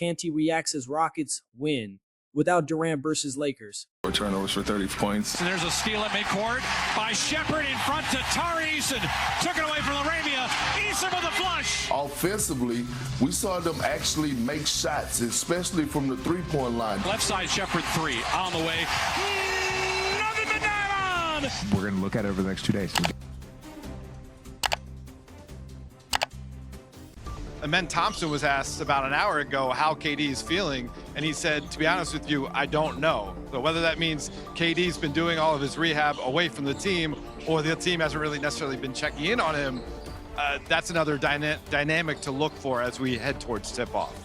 Canty reacts as Rockets win without Durant versus Lakers. 4 turnovers for 30 points. And there's a steal at midcourt by Shepard in front to Tari Eason. Took it away from Laravia. Eason with a flush. Offensively, we saw them actually make shots, especially from the three-point line. Left side Shepard 3 on the way. Nothing but down. We're going to look at it over the next 2 days. Amen Thompson was asked about an hour ago how KD is feeling, and he said, to be honest with you, I don't know. So whether that means KD's been doing all of his rehab away from the team, or the team hasn't really necessarily been checking in on him, that's another dynamic to look for as we head towards tip-off.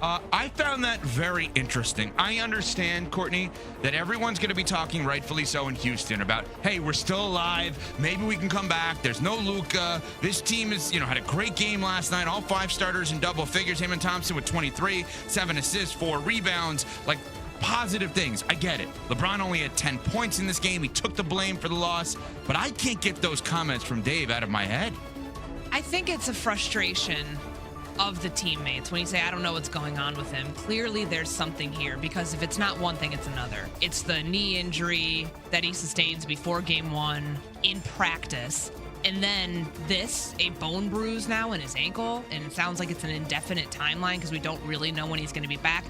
I found that very interesting. I understand, Courtney, that everyone's going to be talking, rightfully so, in Houston about, hey, we're still alive. Maybe we can come back. There's no Luka. This team is, had a great game last night. All 5 starters in double figures. Him and Thompson with 23, 7 assists, 4 rebounds. Like, positive things. I get it. LeBron only had 10 points in this game. He took the blame for the loss. But I can't get those comments from Dave out of my head. I think it's a frustration of the teammates when you say, I don't know what's going on with him. Clearly there's something here, because if it's not one thing, it's another. It's the knee injury that he sustains before game 1 in practice. And then a bone bruise now in his ankle. And it sounds like it's an indefinite timeline because we don't really know when he's going to be back.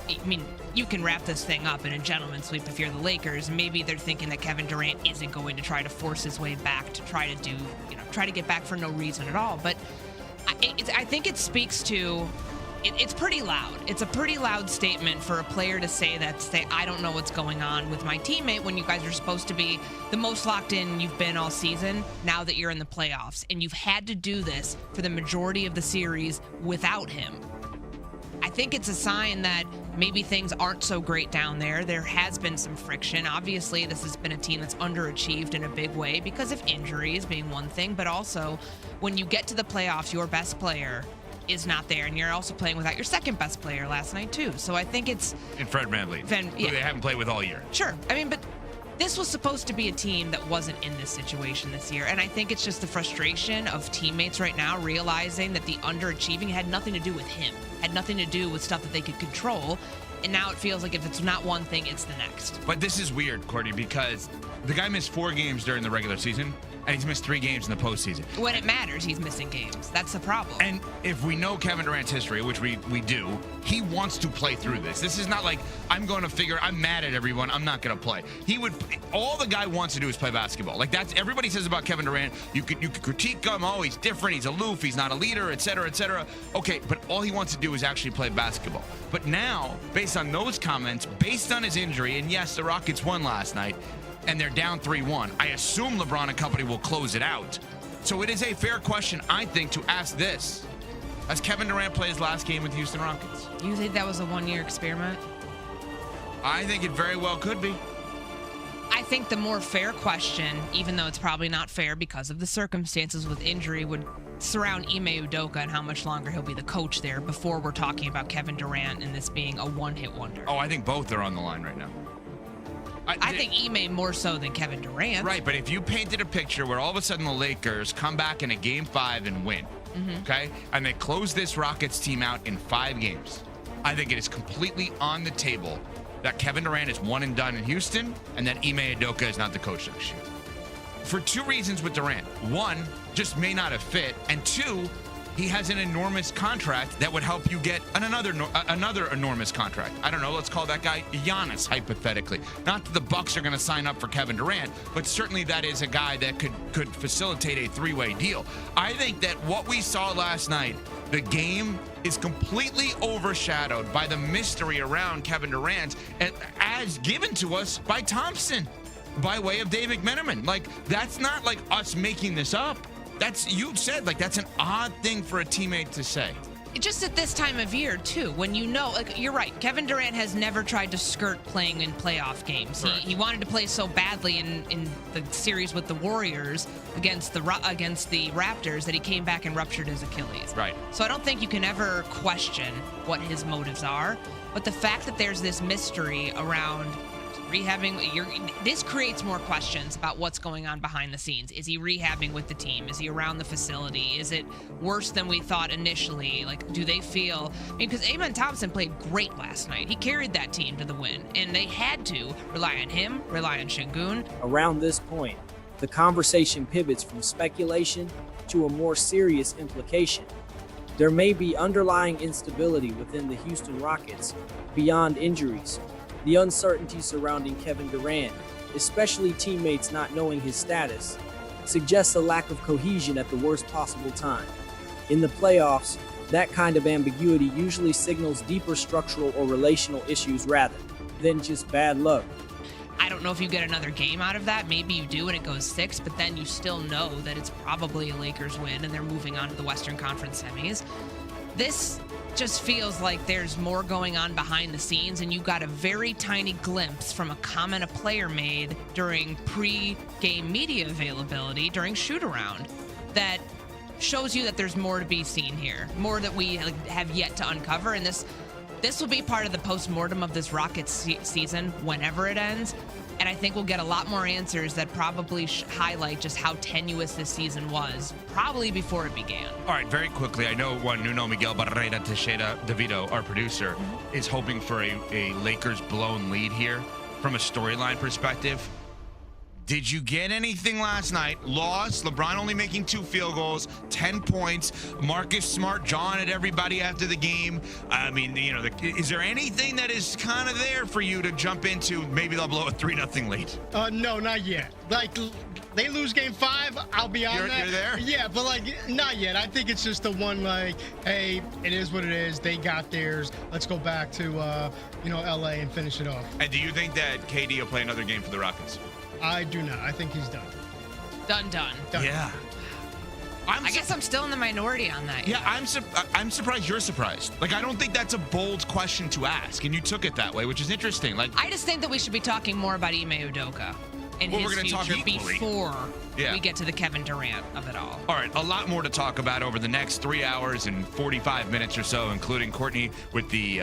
I mean, you can wrap this thing up in a gentleman's sweep if you're the Lakers. Maybe they're thinking that Kevin Durant isn't going to try to force his way back to try to get back for no reason at all. But I think it speaks to, it's pretty loud. It's a pretty loud statement for a player to say I don't know what's going on with my teammate when you guys are supposed to be the most locked in you've been all season now that you're in the playoffs. And you've had to do this for the majority of the series without him. I think it's a sign that maybe things aren't so great down there. There has been some friction. Obviously, this has been a team that's underachieved in a big way because of injuries being one thing, but also when you get to the playoffs, your best player is not there, and you're also playing without your second best player last night too. So I think it's in Fred VanVleet, who they haven't played with all year. Sure. I mean, but this was supposed to be a team that wasn't in this situation this year. And I think it's just the frustration of teammates right now realizing that the underachieving had nothing to do with him, had nothing to do with stuff that they could control. And now it feels like if it's not one thing, it's the next. But this is weird, Courtney, because the guy missed 4 games during the regular season, and he's missed 3 games in the postseason. When it matters, he's missing games. That's the problem. And if we know Kevin Durant's history, which we do, he wants to play through this. This is not like, I'm mad at everyone, I'm not going to play. All the guy wants to do is play basketball. Like, that's, everybody says about Kevin Durant, you could critique him, oh, he's different, he's aloof, he's not a leader, et cetera, et cetera. Okay, but all he wants to do is actually play basketball. But now, based on those comments, based on his injury, and yes, the Rockets won last night, and they're down 3-1. I assume LeBron and company will close it out. So it is a fair question, I think, to ask this. Has Kevin Durant played his last game with the Houston Rockets? You think that was a 1-year experiment? I think it very well could be. I think the more fair question, even though it's probably not fair because of the circumstances with injury, would surround Ime Udoka and how much longer he'll be the coach there before we're talking about Kevin Durant and this being a one-hit wonder. Oh, I think both are on the line right now. I think Ime more so than Kevin Durant. Right, but if you painted a picture where all of a sudden the Lakers come back in a Game 5 and win, okay, and they close this Rockets team out in 5 games, I think it is completely on the table that Kevin Durant is one and done in Houston and that Ime Udoka is not the coach next year. For 2 reasons with Durant. 1, just may not have fit, and 2, he has an enormous contract that would help you get another enormous contract. I don't know, let's call that guy Giannis, hypothetically. Not that the Bucks are going to sign up for Kevin Durant, but certainly that is a guy that could facilitate a 3-way deal. I think that what we saw last night, the game is completely overshadowed by the mystery around Kevin Durant, as given to us by Thompson, by way of Dave McMenamin. Like, that's not like us making this up. You said, like, that's an odd thing for a teammate to say. Just at this time of year, too, when you know, like, you're right, Kevin Durant has never tried to skirt playing in playoff games. He wanted to play so badly in the series with the Warriors against the Raptors that he came back and ruptured his Achilles. Right. So I don't think you can ever question what his motives are, but the fact that there's this mystery around rehabbing? This creates more questions about what's going on behind the scenes. Is he rehabbing with the team? Is he around the facility? Is it worse than we thought initially? Like, do they feel? Because Amen Thompson played great last night. He carried that team to the win, and they had to rely on him, rely on Şengün. Around this point, the conversation pivots from speculation to a more serious implication. There may be underlying instability within the Houston Rockets beyond injuries. The uncertainty surrounding Kevin Durant, especially teammates not knowing his status, suggests a lack of cohesion at the worst possible time. In the playoffs, that kind of ambiguity usually signals deeper structural or relational issues rather than just bad luck. I don't know if you get another game out of that. Maybe you do and it goes 6, but then you still know that it's probably a Lakers win and they're moving on to the Western Conference semis. This just feels like there's more going on behind the scenes, and you got a very tiny glimpse from a comment a player made during pre-game media availability during shoot-around that shows you that there's more to be seen here, more that we have yet to uncover, and this will be part of the post-mortem of this Rockets season whenever it ends. And I think we'll get a lot more answers that probably highlight just how tenuous this season was, probably before it began. All right, very quickly, I know Juan Nuno Miguel Barrera Teixeira DeVito, our producer, is hoping for a Lakers blown lead here from a storyline perspective. Did you get anything last night? Loss, LeBron only making 2 field goals, 10 points. Marcus Smart jawing at everybody after the game. I mean, you know, is there anything that is kind of there for you to jump into? Maybe they'll blow a 3-0 lead. No, not yet. Like, they lose game 5, I'll be on that. You're there? Yeah, but like, not yet. I think it's just the one, like, hey, it is what it is. They got theirs. Let's go back to, LA and finish it off. And do you think that KD will play another game for the Rockets? I do not. I think he's done. Done. Yeah. I guess I'm still in the minority on that. Yeah, I'm surprised you're surprised. Like, I don't think that's a bold question to ask, and you took it that way, which is interesting. Like, I just think that we should be talking more about Ime Udoka and his future before we get to the Kevin Durant of it all. All right, a lot more to talk about over the next 3 hours and 45 minutes or so, including Courtney with the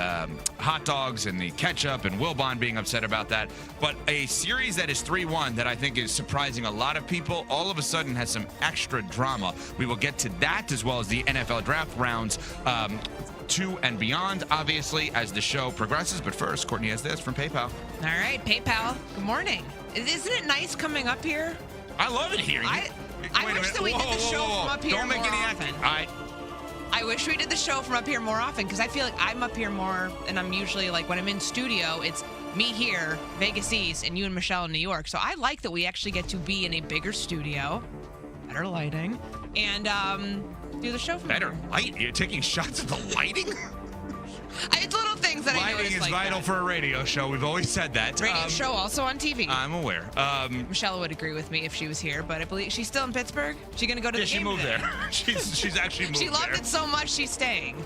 hot dogs and the ketchup and Wilbon being upset about that. But a series that is 3-1 that I think is surprising a lot of people all of a sudden has some extra drama. We will get to that as well as the NFL draft rounds 2 and beyond, obviously, as the show progresses. But first, Courtney has this from PayPal. All right, PayPal. Good morning. Isn't it nice coming up here? I love it here. I wish that we did the show from up here more often. I wish we did the show from up here more often because I feel like I'm up here more, and I'm usually like when I'm in studio, it's me here, Vegas East, and you and Michelle in New York. So I like that we actually get to be in a bigger studio, better lighting, and do the show from better light. You're taking shots at the lighting. It's little things that I notice. Lighting is like vital that. for a radio show. We've always said that. Radio show also on TV. I'm aware. Michelle would agree with me if she was here, but I believe she's still in Pittsburgh. She's gonna go to the game. She moved there. She's actually moved there. She loved it so much she's staying.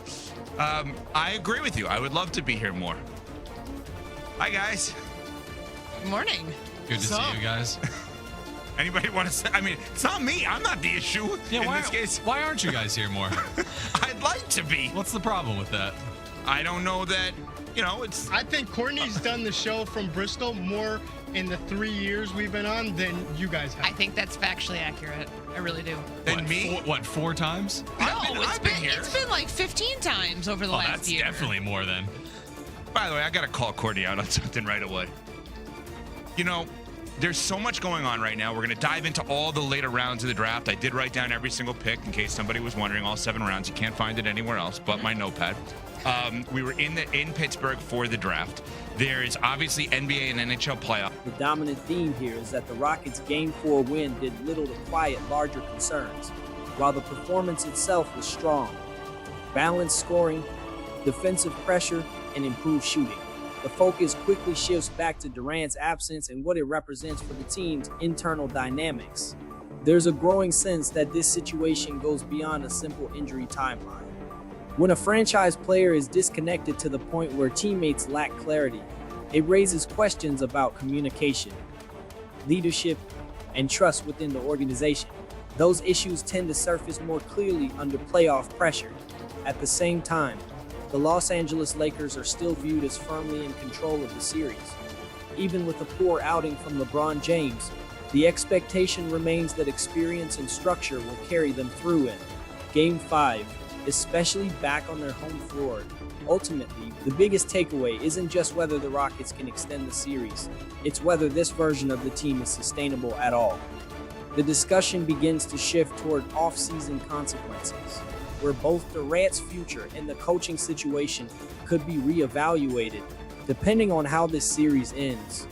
I agree with you. I would love to be here more. Hi guys. Good morning. Good to see you guys. Anybody want to say? I mean, it's not me. I'm not the issue in this case. Why aren't you guys here more? I'd like to be. What's the problem with that? I don't know that, it's... I think Courtney's done the show from Bristol more in the 3 years we've been on than you guys have. I think that's factually accurate. I really do. Than me? 4 times? No, it's been like 15 times over the last year. That's definitely more then. By the way, I got to call Courtney out on something right away. There's so much going on right now. We're going to dive into all the later rounds of the draft. I did write down every single pick in case somebody was wondering, all 7 rounds. You can't find it anywhere else but my notepad. We were in Pittsburgh for the draft. There is obviously NBA and NHL playoff. The dominant theme here is that the Rockets' Game 4 win did little to quiet larger concerns, while the performance itself was strong. Balanced scoring, defensive pressure, and improved shooting. The focus quickly shifts back to Durant's absence and what it represents for the team's internal dynamics. There's a growing sense that this situation goes beyond a simple injury timeline. When a franchise player is disconnected to the point where teammates lack clarity, it raises questions about communication, leadership, and trust within the organization. Those issues tend to surface more clearly under playoff pressure. At the same time, the Los Angeles Lakers are still viewed as firmly in control of the series. Even with a poor outing from LeBron James, the expectation remains that experience and structure will carry them through in Game 5, especially back on their home floor. Ultimately, the biggest takeaway isn't just whether the Rockets can extend the series, it's whether this version of the team is sustainable at all. The discussion begins to shift toward off-season consequences, where both Durant's future and the coaching situation could be reevaluated, depending on how this series ends.